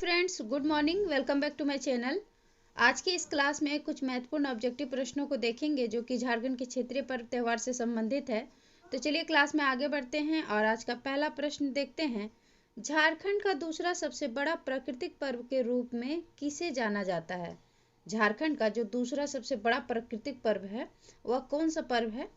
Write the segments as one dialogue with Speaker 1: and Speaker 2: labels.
Speaker 1: Friends, good morning. Welcome back to my channel. आज की इस क्लास में कुछ महत्वपूर्ण ऑब्जेक्टिव प्रश्नों को देखेंगे जो कि झारखंड के क्षेत्रीय पर्व त्यौहार से संबंधित है। तो चलिए क्लास में आगे बढ़ते हैं और आज का पहला प्रश्न देखते हैं। झारखंड का दूसरा सबसे बड़ा प्राकृतिक पर्व के रूप में किसे जाना जाता है? झारखंड का जो दूसरा सबसे बड़ा प्राकृतिक पर्व है वह कौन सा पर्व है?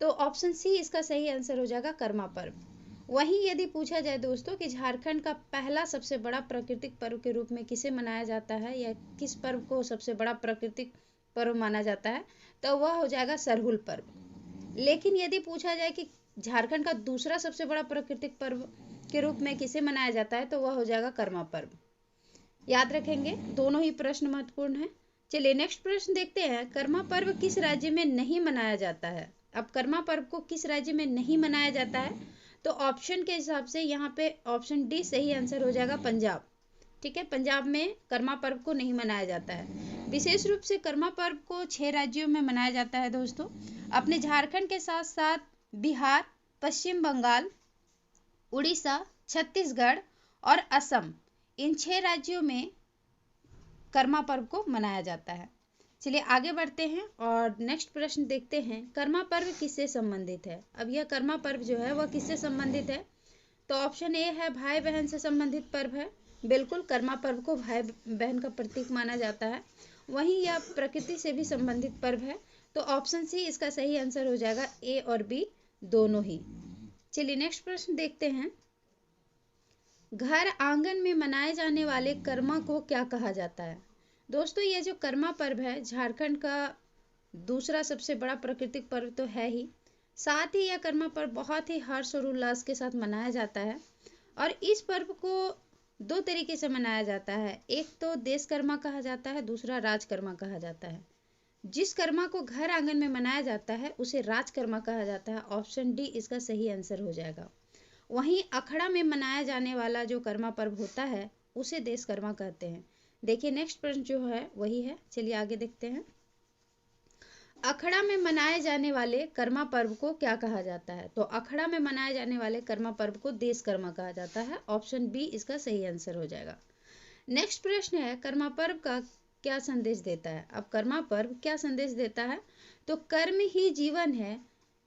Speaker 1: तो ऑप्शन सी इसका सही आंसर हो जाएगा, कर्मा पर्व। वहीं यदि पूछा जाए दोस्तों कि झारखंड का पहला सबसे बड़ा प्राकृतिक पर्व के रूप में किसे मनाया जाता है या किस पर्व को सबसे बड़ा प्राकृतिक पर्व माना जाता है, तो वह हो जाएगा सरहुल पर्व। लेकिन यदि पूछा जाए कि झारखंड का दूसरा सबसे बड़ा प्राकृतिक पर्व के रूप में किसे मनाया जाता है, तो वह हो जाएगा कर्मा पर्व। याद रखेंगे, दोनों ही प्रश्न महत्वपूर्ण हैं। चलिए नेक्स्ट प्रश्न देखते हैं। कर्मा पर्व किस राज्य में नहीं मनाया जाता है? अब कर्मा पर्व को किस राज्य में नहीं मनाया जाता है, तो ऑप्शन के हिसाब से यहाँ पे ऑप्शन डी सही आंसर हो जाएगा, पंजाब। ठीक है, पंजाब में कर्मा पर्व को नहीं मनाया जाता है। विशेष रूप से कर्मा पर्व को 6 राज्यों में मनाया जाता है दोस्तों। अपने झारखंड के साथ साथ बिहार, पश्चिम बंगाल, उड़ीसा, छत्तीसगढ़ और असम, इन 6 राज्यों में कर्मा पर्व को मनाया जाता है। चलिए आगे बढ़ते हैं और नेक्स्ट प्रश्न देखते हैं। कर्मा पर्व किससे संबंधित है? अब यह कर्मा पर्व जो है वह किससे संबंधित है? तो ऑप्शन ए है, भाई बहन से संबंधित पर्व है। बिल्कुल, कर्मा पर्व को भाई बहन का प्रतीक माना जाता है। वहीं यह प्रकृति से भी संबंधित पर्व है। तो ऑप्शन सी इसका सही आंसर हो जाएगा, ए और बी दोनों ही। चलिए नेक्स्ट प्रश्न देखते हैं। घर आंगन में मनाए जाने वाले कर्मा को क्या कहा जाता है? दोस्तों, ये जो कर्मा पर्व है झारखंड का दूसरा सबसे बड़ा प्राकृतिक पर्व तो है ही, साथ ही यह कर्मा पर्व बहुत ही हर्ष और उल्लास के साथ मनाया जाता है। और इस पर्व को 2 तरीके से मनाया जाता है। एक तो देशकर्मा कहा जाता है, दूसरा राजकर्मा कहा जाता है। जिस कर्मा को घर आंगन में मनाया जाता है उसे राजकर्मा कहा जाता है। ऑप्शन डी इसका सही आंसर हो जाएगा। वहीं अखड़ा में मनाया जाने वाला जो कर्मा पर्व होता है उसे देशकर्मा कहते हैं। देखिए नेक्स्ट प्रश्न जो है वही है। चलिए आगे देखते हैं। अखड़ा में मनाए जाने वाले कर्मा पर्व को क्या कहा जाता है? तो अखड़ा में मनाए जाने वाले कर्मा पर्व को देशकर्मा कहा जाता है। ऑप्शन बी इसका सही आंसर हो जाएगा। नेक्स्ट प्रश्न है, कर्मा पर्व का क्या संदेश देता है? अब कर्मा पर्व क्या संदेश देता है? तो कर्म ही जीवन है।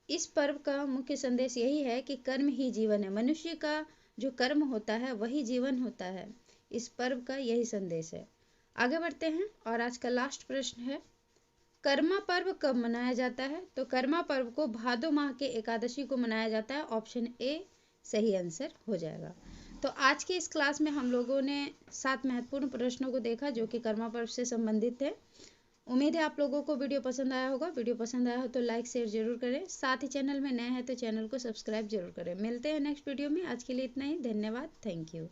Speaker 1: इस पर्व का मुख्य संदेश यही है कि कर्म ही जीवन है। मनुष्य का जो कर्म होता है वही जीवन होता है। इस पर्व का यही संदेश है। आगे बढ़ते हैं और आज का लास्ट प्रश्न है, कर्मा पर्व कब मनाया जाता है? तो कर्मा पर्व को भादो माह के एकादशी को मनाया जाता है। ऑप्शन ए सही आंसर हो जाएगा। तो आज की इस क्लास में हम लोगों ने 7 महत्वपूर्ण प्रश्नों को देखा जो कि कर्मा पर्व से संबंधित है। उम्मीद है आप लोगों को वीडियो पसंद आया होगा। वीडियो पसंद आया हो तो लाइक शेयर जरूर करें। साथ ही चैनल में नए हैं तो चैनल को सब्सक्राइब जरूर करें। मिलते हैं नेक्स्ट वीडियो में। आज के लिए इतना ही। धन्यवाद। Thank you.